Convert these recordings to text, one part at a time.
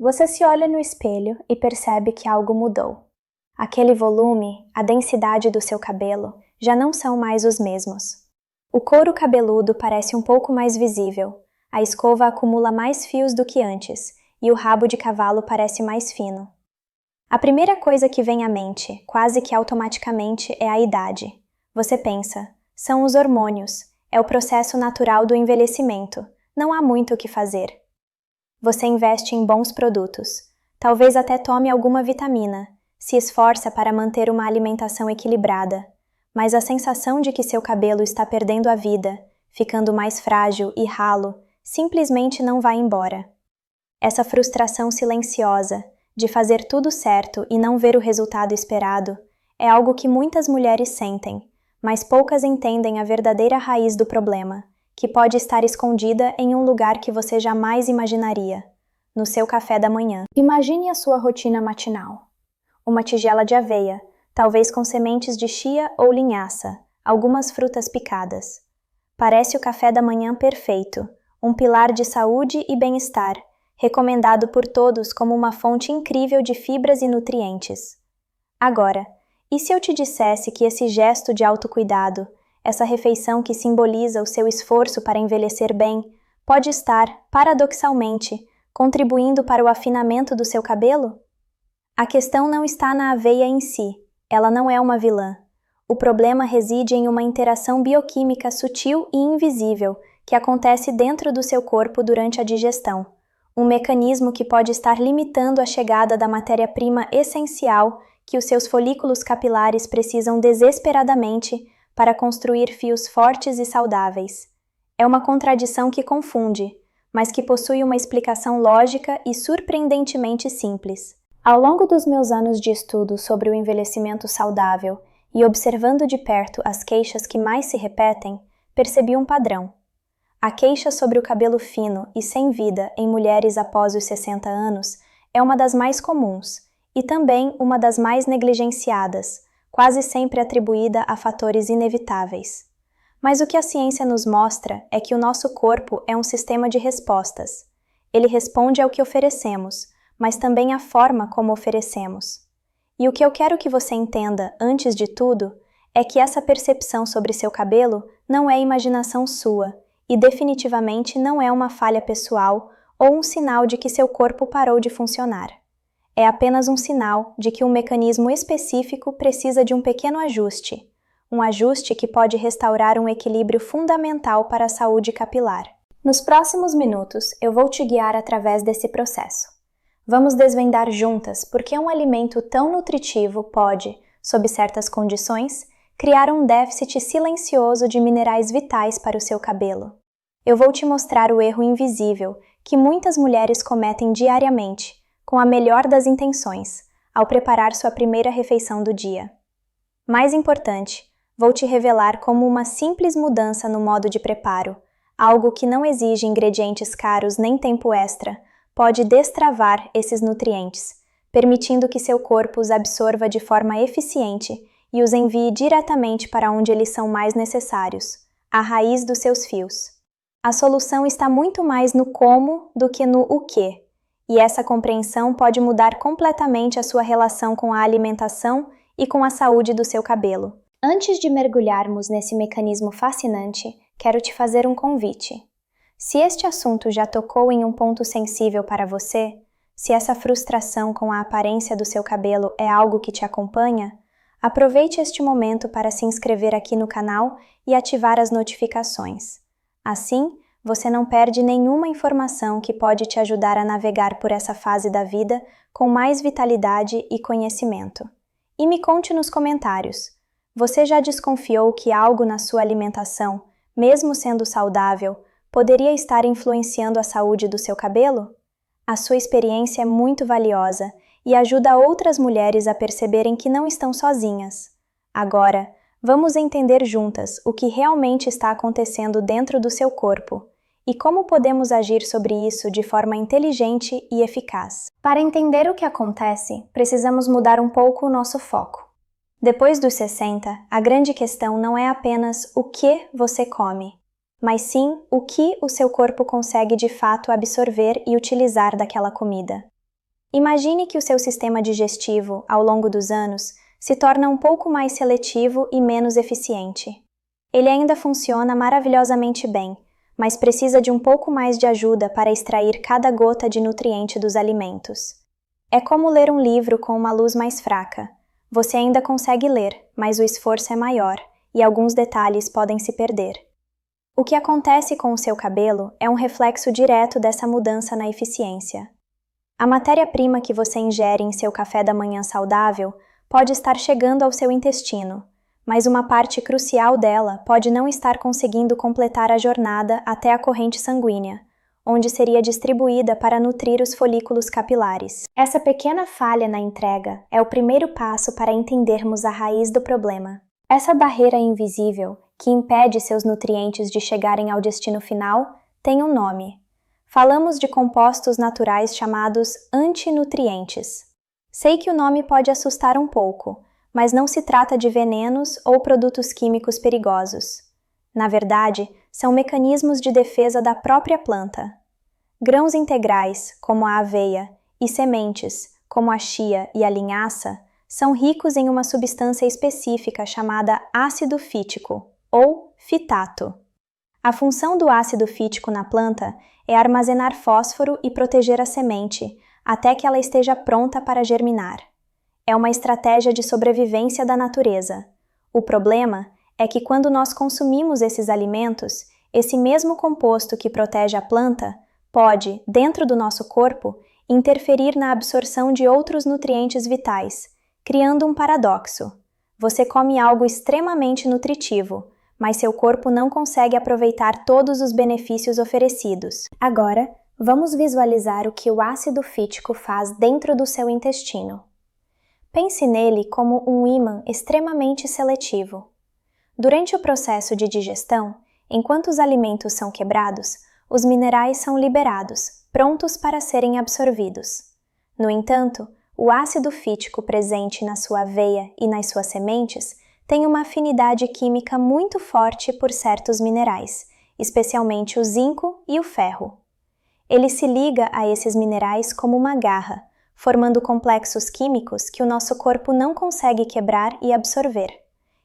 Você se olha no espelho e percebe que algo mudou. Aquele volume, a densidade do seu cabelo já não são mais os mesmos. O couro cabeludo parece um pouco mais visível, a escova acumula mais fios do que antes e o rabo de cavalo parece mais fino. A primeira coisa que vem à mente, quase que automaticamente, é a idade. Você pensa, são os hormônios, é o processo natural do envelhecimento, não há muito o que fazer. Você investe em bons produtos, talvez até tome alguma vitamina, se esforça para manter uma alimentação equilibrada, mas a sensação de que seu cabelo está perdendo a vida, ficando mais frágil e ralo, simplesmente não vai embora. Essa frustração silenciosa, de fazer tudo certo e não ver o resultado esperado, é algo que muitas mulheres sentem, mas poucas entendem a verdadeira raiz do problema, que pode estar escondida em um lugar que você jamais imaginaria, no seu café da manhã. Imagine a sua rotina matinal. Uma tigela de aveia, talvez com sementes de chia ou linhaça, algumas frutas picadas. Parece o café da manhã perfeito, um pilar de saúde e bem-estar, recomendado por todos como uma fonte incrível de fibras e nutrientes. Agora, e se eu te dissesse que esse gesto de autocuidado, essa refeição que simboliza o seu esforço para envelhecer bem, pode estar, paradoxalmente, contribuindo para o afinamento do seu cabelo? A questão não está na aveia em si, ela não é uma vilã. O problema reside em uma interação bioquímica sutil e invisível que acontece dentro do seu corpo durante a digestão. Um mecanismo que pode estar limitando a chegada da matéria-prima essencial que os seus folículos capilares precisam desesperadamente para construir fios fortes e saudáveis. É uma contradição que confunde, mas que possui uma explicação lógica e surpreendentemente simples. Ao longo dos meus anos de estudo sobre o envelhecimento saudável e observando de perto as queixas que mais se repetem, percebi um padrão. A queixa sobre o cabelo fino e sem vida em mulheres após os 60 anos é uma das mais comuns e também uma das mais negligenciadas, quase sempre atribuída a fatores inevitáveis. Mas o que a ciência nos mostra é que o nosso corpo é um sistema de respostas. Ele responde ao que oferecemos, mas também à forma como oferecemos. E o que eu quero que você entenda, antes de tudo, é que essa percepção sobre seu cabelo não é imaginação sua, e definitivamente não é uma falha pessoal ou um sinal de que seu corpo parou de funcionar. É apenas um sinal de que um mecanismo específico precisa de um pequeno ajuste, um ajuste que pode restaurar um equilíbrio fundamental para a saúde capilar. Nos próximos minutos, eu vou te guiar através desse processo. Vamos desvendar juntas por que um alimento tão nutritivo pode, sob certas condições, criar um déficit silencioso de minerais vitais para o seu cabelo. Eu vou te mostrar o erro invisível que muitas mulheres cometem diariamente, com a melhor das intenções, ao preparar sua primeira refeição do dia. Mais importante, vou te revelar como uma simples mudança no modo de preparo, algo que não exige ingredientes caros nem tempo extra, pode destravar esses nutrientes, permitindo que seu corpo os absorva de forma eficiente e os envie diretamente para onde eles são mais necessários, a raiz dos seus fios. A solução está muito mais no como do que no o que, e essa compreensão pode mudar completamente a sua relação com a alimentação e com a saúde do seu cabelo. Antes de mergulharmos nesse mecanismo fascinante, quero te fazer um convite. Se este assunto já tocou em um ponto sensível para você, se essa frustração com a aparência do seu cabelo é algo que te acompanha, aproveite este momento para se inscrever aqui no canal e ativar as notificações. Assim, você não perde nenhuma informação que pode te ajudar a navegar por essa fase da vida com mais vitalidade e conhecimento. E me conte nos comentários, você já desconfiou que algo na sua alimentação, mesmo sendo saudável, poderia estar influenciando a saúde do seu cabelo? A sua experiência é muito valiosa e ajuda outras mulheres a perceberem que não estão sozinhas. Agora, vamos entender juntas o que realmente está acontecendo dentro do seu corpo e como podemos agir sobre isso de forma inteligente e eficaz. Para entender o que acontece, precisamos mudar um pouco o nosso foco. Depois dos 60, a grande questão não é apenas o que você come, mas sim o que o seu corpo consegue de fato absorver e utilizar daquela comida. Imagine que o seu sistema digestivo, ao longo dos anos, se torna um pouco mais seletivo e menos eficiente. Ele ainda funciona maravilhosamente bem, mas precisa de um pouco mais de ajuda para extrair cada gota de nutriente dos alimentos. É como ler um livro com uma luz mais fraca. Você ainda consegue ler, mas o esforço é maior e alguns detalhes podem se perder. O que acontece com o seu cabelo é um reflexo direto dessa mudança na eficiência. A matéria-prima que você ingere em seu café da manhã saudável pode estar chegando ao seu intestino, mas uma parte crucial dela pode não estar conseguindo completar a jornada até a corrente sanguínea, onde seria distribuída para nutrir os folículos capilares. Essa pequena falha na entrega é o primeiro passo para entendermos a raiz do problema. Essa barreira invisível, que impede seus nutrientes de chegarem ao destino final, tem um nome. Falamos de compostos naturais chamados antinutrientes. Sei que o nome pode assustar um pouco, mas não se trata de venenos ou produtos químicos perigosos. Na verdade, são mecanismos de defesa da própria planta. Grãos integrais, como a aveia, e sementes, como a chia e a linhaça, são ricos em uma substância específica chamada ácido fítico, ou fitato. A função do ácido fítico na planta é armazenar fósforo e proteger a semente, até que ela esteja pronta para germinar. É uma estratégia de sobrevivência da natureza. O problema é que quando nós consumimos esses alimentos, esse mesmo composto que protege a planta pode, dentro do nosso corpo, interferir na absorção de outros nutrientes vitais, criando um paradoxo. Você come algo extremamente nutritivo, mas seu corpo não consegue aproveitar todos os benefícios oferecidos. Agora, vamos visualizar o que o ácido fítico faz dentro do seu intestino. Pense nele como um ímã extremamente seletivo. Durante o processo de digestão, enquanto os alimentos são quebrados, os minerais são liberados, prontos para serem absorvidos. No entanto, o ácido fítico presente na sua aveia e nas suas sementes tem uma afinidade química muito forte por certos minerais, especialmente o zinco e o ferro. Ele se liga a esses minerais como uma garra, formando complexos químicos que o nosso corpo não consegue quebrar e absorver.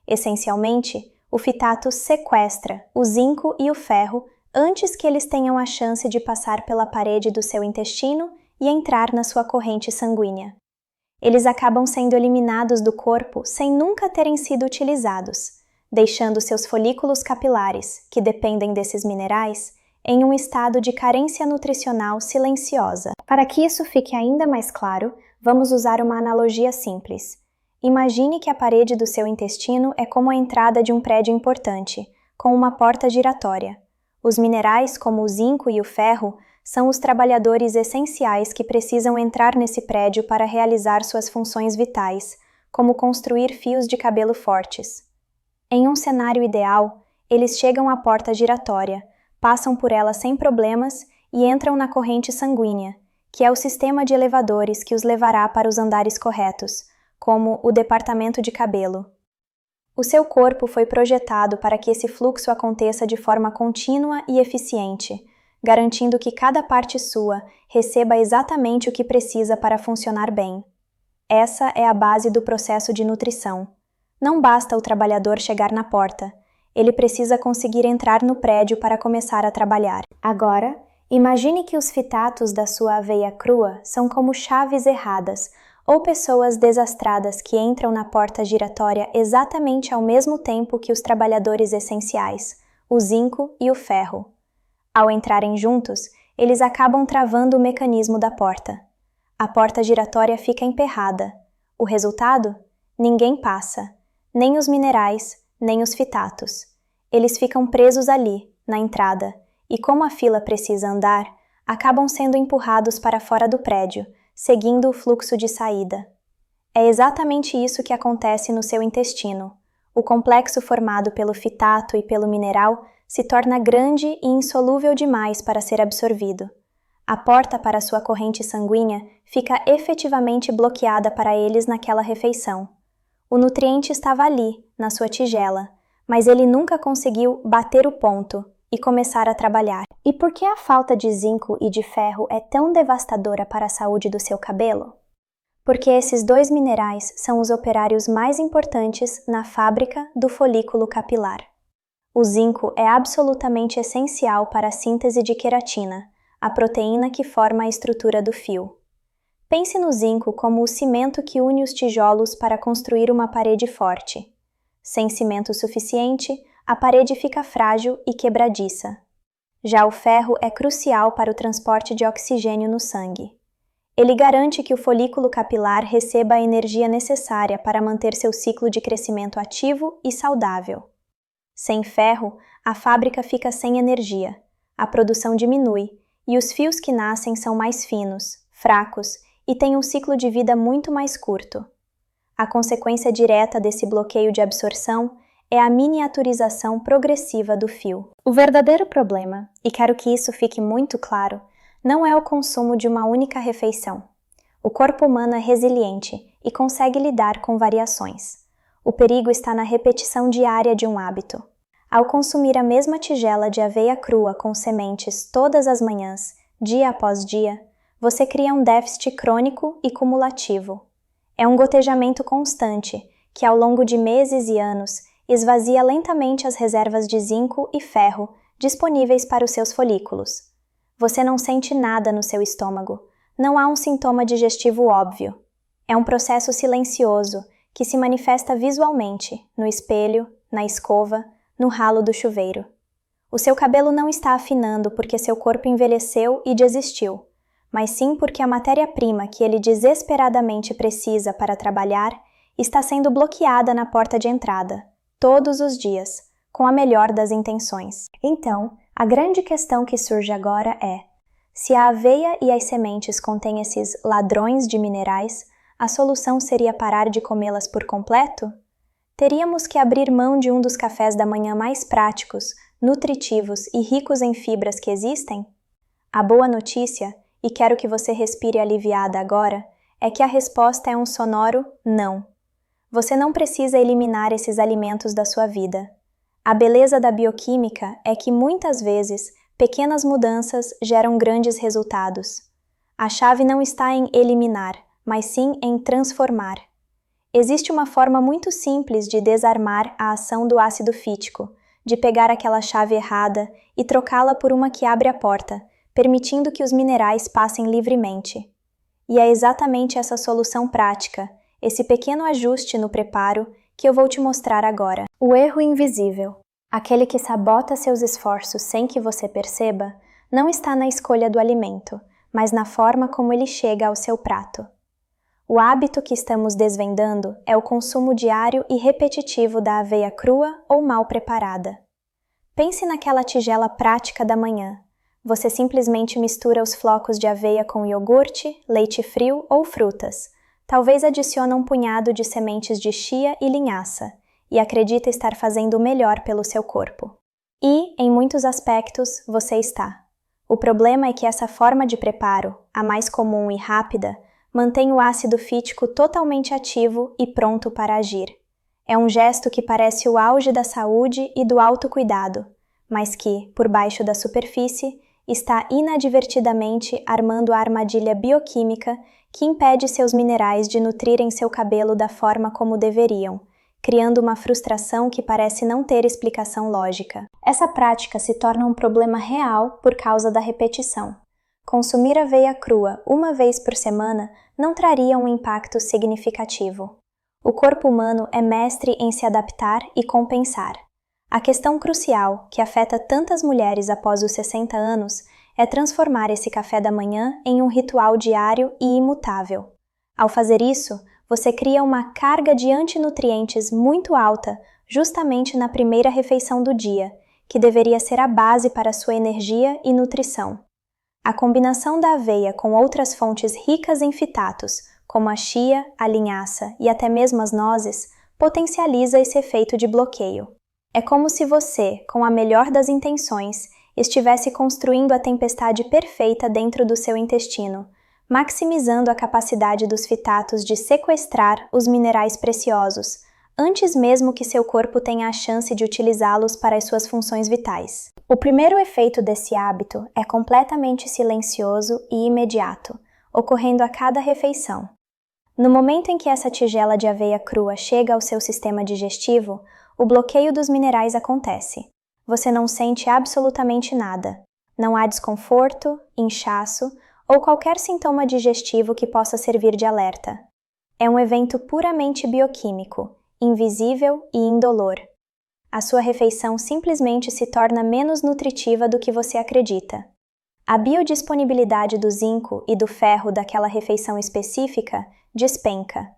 Essencialmente, o fitato sequestra o zinco e o ferro antes que eles tenham a chance de passar pela parede do seu intestino e entrar na sua corrente sanguínea. Eles acabam sendo eliminados do corpo sem nunca terem sido utilizados, deixando seus folículos capilares, que dependem desses minerais, em um estado de carência nutricional silenciosa. Para que isso fique ainda mais claro, vamos usar uma analogia simples. Imagine que a parede do seu intestino é como a entrada de um prédio importante, com uma porta giratória. Os minerais, como o zinco e o ferro, são os trabalhadores essenciais que precisam entrar nesse prédio para realizar suas funções vitais, como construir fios de cabelo fortes. Em um cenário ideal, eles chegam à porta giratória, passam por ela sem problemas e entram na corrente sanguínea, que é o sistema de elevadores que os levará para os andares corretos, como o departamento de cabelo. O seu corpo foi projetado para que esse fluxo aconteça de forma contínua e eficiente, garantindo que cada parte sua receba exatamente o que precisa para funcionar bem. Essa é a base do processo de nutrição. Não basta o trabalhador chegar na porta, ele precisa conseguir entrar no prédio para começar a trabalhar. Agora, imagine que os fitatos da sua aveia crua são como chaves erradas ou pessoas desastradas que entram na porta giratória exatamente ao mesmo tempo que os trabalhadores essenciais, o zinco e o ferro. Ao entrarem juntos, eles acabam travando o mecanismo da porta. A porta giratória fica emperrada. O resultado? Ninguém passa, nem os minerais, nem os fitatos. Eles ficam presos ali, na entrada, e como a fila precisa andar, acabam sendo empurrados para fora do prédio, seguindo o fluxo de saída. É exatamente isso que acontece no seu intestino. O complexo formado pelo fitato e pelo mineral se torna grande e insolúvel demais para ser absorvido. A porta para sua corrente sanguínea fica efetivamente bloqueada para eles naquela refeição. O nutriente estava ali, na sua tigela, mas ele nunca conseguiu bater o ponto, e começar a trabalhar. E por que a falta de zinco e de ferro é tão devastadora para a saúde do seu cabelo? Porque esses dois minerais são os operários mais importantes na fábrica do folículo capilar. O zinco é absolutamente essencial para a síntese de queratina, a proteína que forma a estrutura do fio. Pense no zinco como o cimento que une os tijolos para construir uma parede forte. Sem cimento suficiente, a parede fica frágil e quebradiça. Já o ferro é crucial para o transporte de oxigênio no sangue. Ele garante que o folículo capilar receba a energia necessária para manter seu ciclo de crescimento ativo e saudável. Sem ferro, a fábrica fica sem energia, a produção diminui e os fios que nascem são mais finos, fracos e têm um ciclo de vida muito mais curto. A consequência direta desse bloqueio de absorção é a miniaturização progressiva do fio. O verdadeiro problema, e quero que isso fique muito claro, não é o consumo de uma única refeição. O corpo humano é resiliente e consegue lidar com variações. O perigo está na repetição diária de um hábito. Ao consumir a mesma tigela de aveia crua com sementes todas as manhãs, dia após dia, você cria um déficit crônico e cumulativo. É um gotejamento constante que, ao longo de meses e anos, esvazia lentamente as reservas de zinco e ferro disponíveis para os seus folículos. Você não sente nada no seu estômago, não há um sintoma digestivo óbvio. É um processo silencioso que se manifesta visualmente, no espelho, na escova, no ralo do chuveiro. O seu cabelo não está afinando porque seu corpo envelheceu e desistiu, mas sim porque a matéria-prima que ele desesperadamente precisa para trabalhar está sendo bloqueada na porta de entrada, todos os dias, com a melhor das intenções. Então, a grande questão que surge agora é: se a aveia e as sementes contêm esses ladrões de minerais, a solução seria parar de comê-las por completo? Teríamos que abrir mão de um dos cafés da manhã mais práticos, nutritivos e ricos em fibras que existem? A boa notícia, e quero que você respire aliviada agora, é que a resposta é um sonoro não. Você não precisa eliminar esses alimentos da sua vida. A beleza da bioquímica é que muitas vezes pequenas mudanças geram grandes resultados. A chave não está em eliminar, mas sim em transformar. Existe uma forma muito simples de desarmar a ação do ácido fítico, de pegar aquela chave errada e trocá-la por uma que abre a porta, permitindo que os minerais passem livremente. E é exatamente essa solução prática, esse pequeno ajuste no preparo, que eu vou te mostrar agora. O erro invisível, aquele que sabota seus esforços sem que você perceba, não está na escolha do alimento, mas na forma como ele chega ao seu prato. O hábito que estamos desvendando é o consumo diário e repetitivo da aveia crua ou mal preparada. Pense naquela tigela prática da manhã. Você simplesmente mistura os flocos de aveia com iogurte, leite frio ou frutas. Talvez adicione um punhado de sementes de chia e linhaça, e acredita estar fazendo o melhor pelo seu corpo. E, em muitos aspectos, você está. O problema é que essa forma de preparo, a mais comum e rápida, mantém o ácido fítico totalmente ativo e pronto para agir. É um gesto que parece o auge da saúde e do autocuidado, mas que, por baixo da superfície, está inadvertidamente armando a armadilha bioquímica que impede seus minerais de nutrirem seu cabelo da forma como deveriam, criando uma frustração que parece não ter explicação lógica. Essa prática se torna um problema real por causa da repetição. Consumir aveia crua uma vez por semana não traria um impacto significativo. O corpo humano é mestre em se adaptar e compensar. A questão crucial, que afeta tantas mulheres após os 60 anos, é transformar esse café da manhã em um ritual diário e imutável. Ao fazer isso, você cria uma carga de antinutrientes muito alta justamente na primeira refeição do dia, que deveria ser a base para sua energia e nutrição. A combinação da aveia com outras fontes ricas em fitatos, como a chia, a linhaça e até mesmo as nozes, potencializa esse efeito de bloqueio. É como se você, com a melhor das intenções, estivesse construindo a tempestade perfeita dentro do seu intestino, maximizando a capacidade dos fitatos de sequestrar os minerais preciosos, antes mesmo que seu corpo tenha a chance de utilizá-los para as suas funções vitais. O primeiro efeito desse hábito é completamente silencioso e imediato, ocorrendo a cada refeição. No momento em que essa tigela de aveia crua chega ao seu sistema digestivo, o bloqueio dos minerais acontece. Você não sente absolutamente nada. Não há desconforto, inchaço ou qualquer sintoma digestivo que possa servir de alerta. É um evento puramente bioquímico, invisível e indolor. A sua refeição simplesmente se torna menos nutritiva do que você acredita. A biodisponibilidade do zinco e do ferro daquela refeição específica despenca.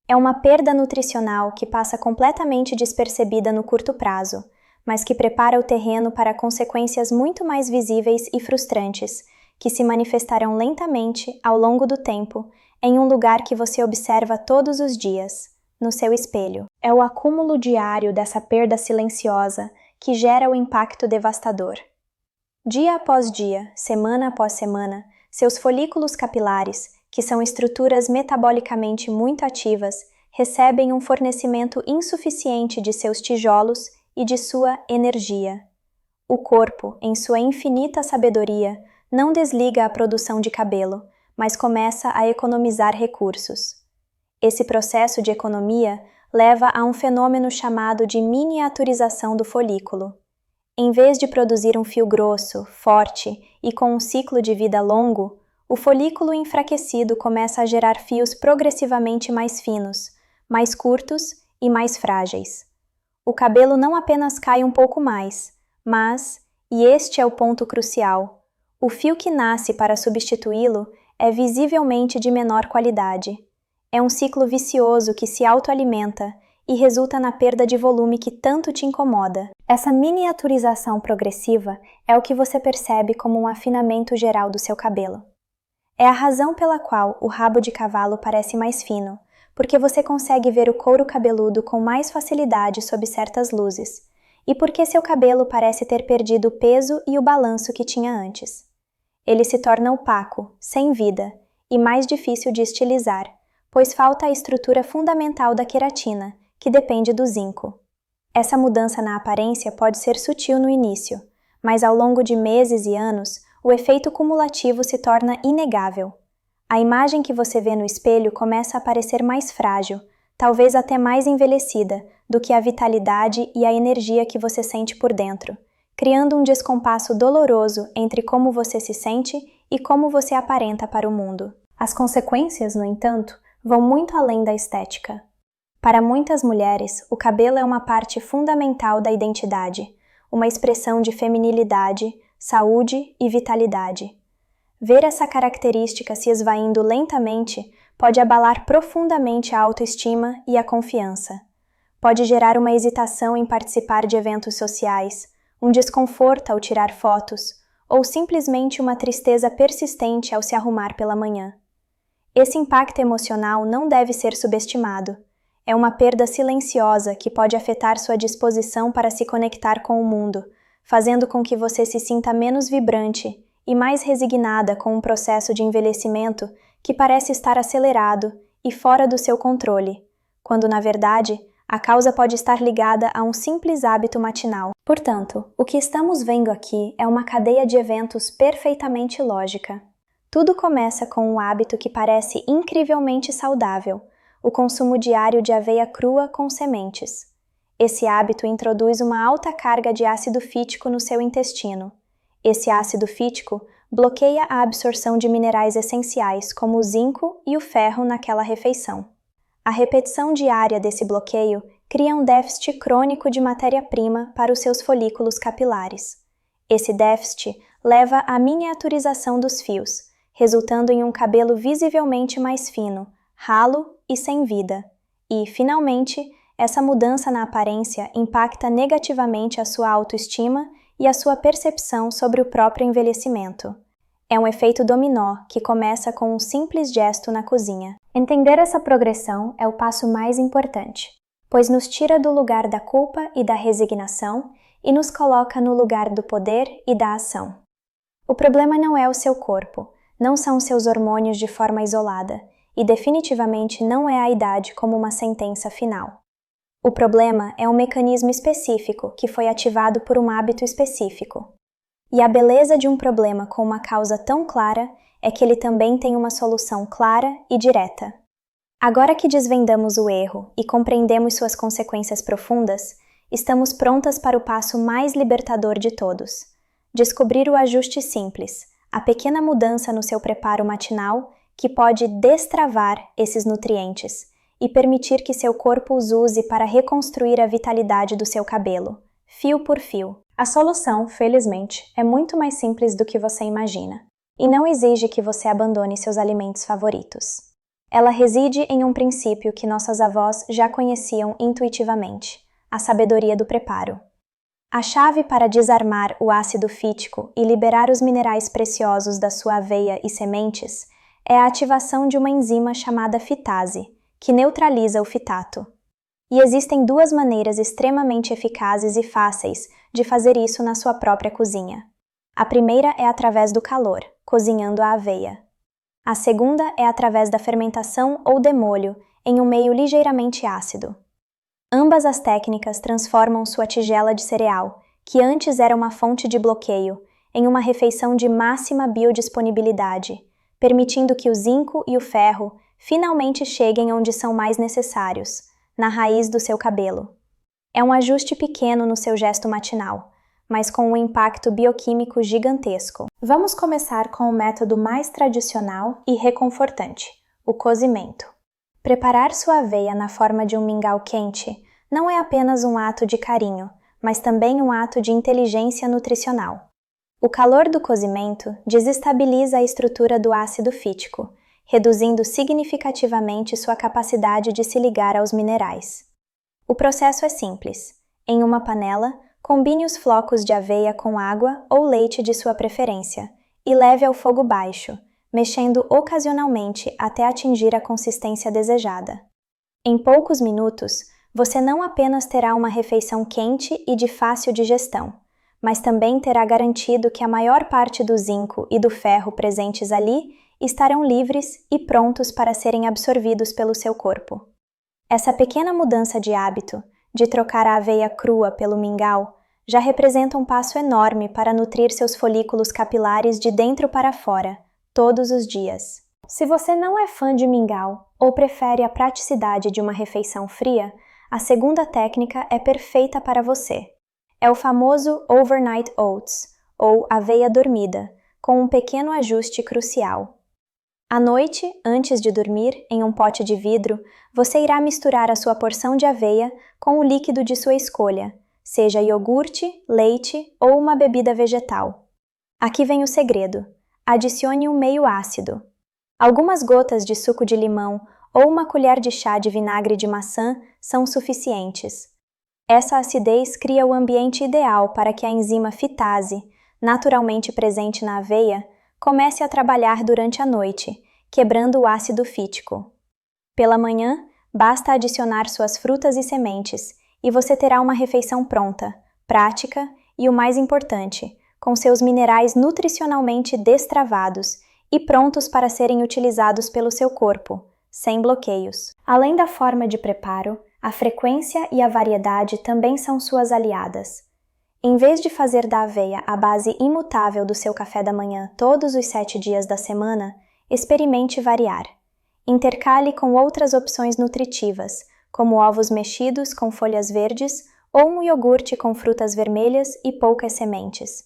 É uma perda nutricional que passa completamente despercebida no curto prazo, mas que prepara o terreno para consequências muito mais visíveis e frustrantes, que se manifestarão lentamente, ao longo do tempo, em um lugar que você observa todos os dias, no seu espelho. É o acúmulo diário dessa perda silenciosa que gera o impacto devastador. Dia após dia, semana após semana, seus folículos capilares, que são estruturas metabolicamente muito ativas, recebem um fornecimento insuficiente de seus tijolos e de sua energia. O corpo, em sua infinita sabedoria, não desliga a produção de cabelo, mas começa a economizar recursos. Esse processo de economia leva a um fenômeno chamado de miniaturização do folículo. Em vez de produzir um fio grosso, forte e com um ciclo de vida longo, o folículo enfraquecido começa a gerar fios progressivamente mais finos, mais curtos e mais frágeis. O cabelo não apenas cai um pouco mais, mas, e este é o ponto crucial, o fio que nasce para substituí-lo é visivelmente de menor qualidade. É um ciclo vicioso que se autoalimenta e resulta na perda de volume que tanto te incomoda. Essa miniaturização progressiva é o que você percebe como um afinamento geral do seu cabelo. É a razão pela qual o rabo de cavalo parece mais fino, porque você consegue ver o couro cabeludo com mais facilidade sob certas luzes, e porque seu cabelo parece ter perdido o peso e o balanço que tinha antes. Ele se torna opaco, sem vida, e mais difícil de estilizar, pois falta a estrutura fundamental da queratina, que depende do zinco. Essa mudança na aparência pode ser sutil no início, mas ao longo de meses e anos, o efeito cumulativo se torna inegável. A imagem que você vê no espelho começa a parecer mais frágil, talvez até mais envelhecida, do que a vitalidade e a energia que você sente por dentro, criando um descompasso doloroso entre como você se sente e como você aparenta para o mundo. As consequências, no entanto, vão muito além da estética. Para muitas mulheres, o cabelo é uma parte fundamental da identidade, uma expressão de feminilidade, saúde e vitalidade. Ver essa característica se esvaindo lentamente pode abalar profundamente a autoestima e a confiança. Pode gerar uma hesitação em participar de eventos sociais, um desconforto ao tirar fotos, ou simplesmente uma tristeza persistente ao se arrumar pela manhã. Esse impacto emocional não deve ser subestimado. É uma perda silenciosa que pode afetar sua disposição para se conectar com o mundo, fazendo com que você se sinta menos vibrante e mais resignada com um processo de envelhecimento que parece estar acelerado e fora do seu controle, quando, na verdade, a causa pode estar ligada a um simples hábito matinal. Portanto, o que estamos vendo aqui é uma cadeia de eventos perfeitamente lógica. Tudo começa com um hábito que parece incrivelmente saudável, o consumo diário de aveia crua com sementes. Esse hábito introduz uma alta carga de ácido fítico no seu intestino. Esse ácido fítico bloqueia a absorção de minerais essenciais como o zinco e o ferro naquela refeição. A repetição diária desse bloqueio cria um déficit crônico de matéria-prima para os seus folículos capilares. Esse déficit leva à miniaturização dos fios, resultando em um cabelo visivelmente mais fino, ralo e sem vida. E, finalmente, essa mudança na aparência impacta negativamente a sua autoestima e a sua percepção sobre o próprio envelhecimento. É um efeito dominó que começa com um simples gesto na cozinha. Entender essa progressão é o passo mais importante, pois nos tira do lugar da culpa e da resignação e nos coloca no lugar do poder e da ação. O problema não é o seu corpo, não são seus hormônios de forma isolada, e definitivamente não é a idade como uma sentença final. O problema é um mecanismo específico que foi ativado por um hábito específico. E a beleza de um problema com uma causa tão clara é que ele também tem uma solução clara e direta. Agora que desvendamos o erro e compreendemos suas consequências profundas, estamos prontas para o passo mais libertador de todos: descobrir o ajuste simples, a pequena mudança no seu preparo matinal que pode destravar esses nutrientes e permitir que seu corpo os use para reconstruir a vitalidade do seu cabelo, fio por fio. A solução, felizmente, é muito mais simples do que você imagina, e não exige que você abandone seus alimentos favoritos. Ela reside em um princípio que nossas avós já conheciam intuitivamente: a sabedoria do preparo. A chave para desarmar o ácido fítico e liberar os minerais preciosos da sua aveia e sementes é a ativação de uma enzima chamada fitase, que neutraliza o fitato. E existem duas maneiras extremamente eficazes e fáceis de fazer isso na sua própria cozinha. A primeira é através do calor, cozinhando a aveia. A segunda é através da fermentação ou demolho em um meio ligeiramente ácido. Ambas as técnicas transformam sua tigela de cereal, que antes era uma fonte de bloqueio, em uma refeição de máxima biodisponibilidade, permitindo que o zinco e o ferro finalmente cheguem onde são mais necessários, na raiz do seu cabelo. É um ajuste pequeno no seu gesto matinal, mas com um impacto bioquímico gigantesco. Vamos começar com o método mais tradicional e reconfortante: o cozimento. Preparar sua aveia na forma de um mingau quente não é apenas um ato de carinho, mas também um ato de inteligência nutricional. O calor do cozimento desestabiliza a estrutura do ácido fítico, reduzindo significativamente sua capacidade de se ligar aos minerais. O processo é simples. Em uma panela, combine os flocos de aveia com água ou leite de sua preferência e leve ao fogo baixo, mexendo ocasionalmente até atingir a consistência desejada. Em poucos minutos, você não apenas terá uma refeição quente e de fácil digestão, mas também terá garantido que a maior parte do zinco e do ferro presentes ali estarão livres e prontos para serem absorvidos pelo seu corpo. Essa pequena mudança de hábito, de trocar a aveia crua pelo mingau, já representa um passo enorme para nutrir seus folículos capilares de dentro para fora, todos os dias. Se você não é fã de mingau ou prefere a praticidade de uma refeição fria, a segunda técnica é perfeita para você. É o famoso overnight oats, ou aveia dormida, com um pequeno ajuste crucial. À noite, antes de dormir, em um pote de vidro, você irá misturar a sua porção de aveia com o líquido de sua escolha, seja iogurte, leite ou uma bebida vegetal. Aqui vem o segredo: adicione um meio ácido. Algumas gotas de suco de limão ou uma colher de chá de vinagre de maçã são suficientes. Essa acidez cria o ambiente ideal para que a enzima fitase, naturalmente presente na aveia, comece a trabalhar durante a noite, quebrando o ácido fítico. Pela manhã, basta adicionar suas frutas e sementes, e você terá uma refeição pronta, prática e, o mais importante, com seus minerais nutricionalmente destravados e prontos para serem utilizados pelo seu corpo, sem bloqueios. Além da forma de preparo, a frequência e a variedade também são suas aliadas. Em vez de fazer da aveia a base imutável do seu café da manhã todos os 7 dias da semana, experimente variar. Intercale com outras opções nutritivas, como ovos mexidos com folhas verdes ou um iogurte com frutas vermelhas e poucas sementes.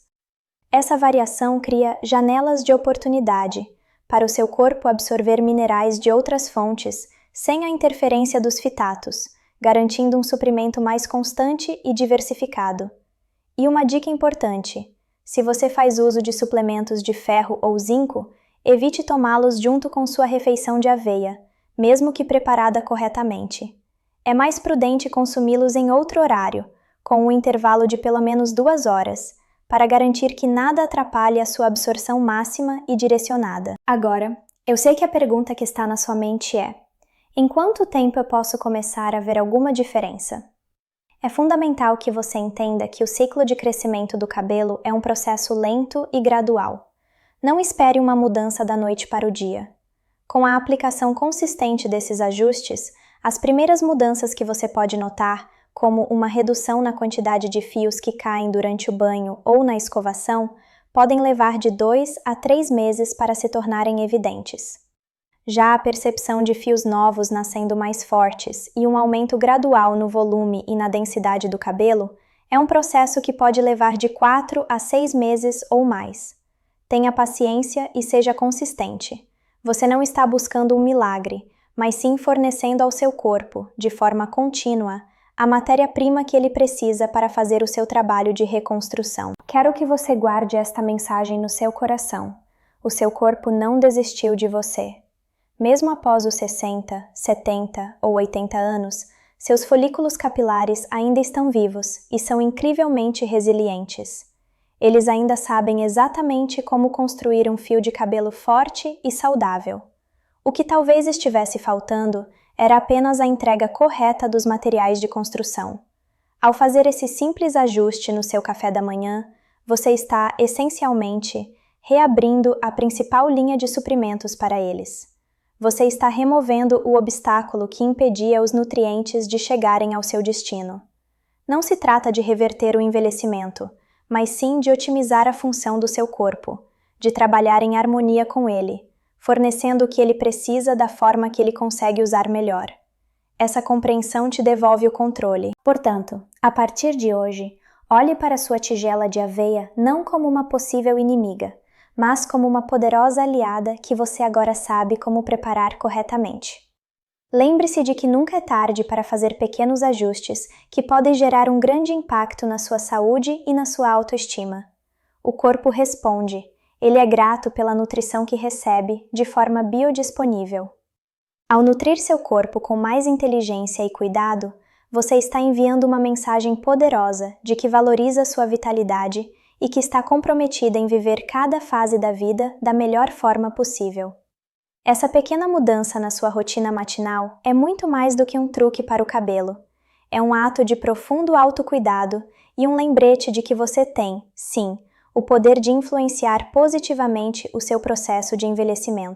Essa variação cria janelas de oportunidade para o seu corpo absorver minerais de outras fontes sem a interferência dos fitatos, garantindo um suprimento mais constante e diversificado. E uma dica importante: se você faz uso de suplementos de ferro ou zinco, evite tomá-los junto com sua refeição de aveia, mesmo que preparada corretamente. É mais prudente consumi-los em outro horário, com um intervalo de pelo menos 2 horas, para garantir que nada atrapalhe a sua absorção máxima e direcionada. Agora, eu sei que a pergunta que está na sua mente é: em quanto tempo eu posso começar a ver alguma diferença? É fundamental que você entenda que o ciclo de crescimento do cabelo é um processo lento e gradual. Não espere uma mudança da noite para o dia. Com a aplicação consistente desses ajustes, As primeiras mudanças que você pode notar, como uma redução na quantidade de fios que caem durante o banho ou na escovação, podem levar de 2 a 3 meses para se tornarem evidentes. Já a percepção de fios novos nascendo mais fortes e um aumento gradual no volume e na densidade do cabelo é um processo que pode levar de 4 a 6 meses ou mais. Tenha paciência e seja consistente. Você não está buscando um milagre, mas sim fornecendo ao seu corpo, de forma contínua, a matéria-prima que ele precisa para fazer o seu trabalho de reconstrução. Quero que você guarde esta mensagem no seu coração. O seu corpo não desistiu de você. Mesmo após os 60, 70 ou 80 anos, seus folículos capilares ainda estão vivos e são incrivelmente resilientes. Eles ainda sabem exatamente como construir um fio de cabelo forte e saudável. O que talvez estivesse faltando era apenas a entrega correta dos materiais de construção. Ao fazer esse simples ajuste no seu café da manhã, você está, essencialmente, reabrindo a principal linha de suprimentos para eles. Você está removendo o obstáculo que impedia os nutrientes de chegarem ao seu destino. Não se trata de reverter o envelhecimento, mas sim de otimizar a função do seu corpo, de trabalhar em harmonia com ele, fornecendo o que ele precisa da forma que ele consegue usar melhor. Essa compreensão te devolve o controle. Portanto, a partir de hoje, olhe para sua tigela de aveia não como uma possível inimiga, mas como uma poderosa aliada que você agora sabe como preparar corretamente. Lembre-se de que nunca é tarde para fazer pequenos ajustes que podem gerar um grande impacto na sua saúde e na sua autoestima. O corpo responde. Ele é grato pela nutrição que recebe de forma biodisponível. Ao nutrir seu corpo com mais inteligência e cuidado, você está enviando uma mensagem poderosa de que valoriza sua vitalidade e que está comprometida em viver cada fase da vida da melhor forma possível. Essa pequena mudança na sua rotina matinal é muito mais do que um truque para o cabelo. É um ato de profundo autocuidado e um lembrete de que você tem, sim, o poder de influenciar positivamente o seu processo de envelhecimento.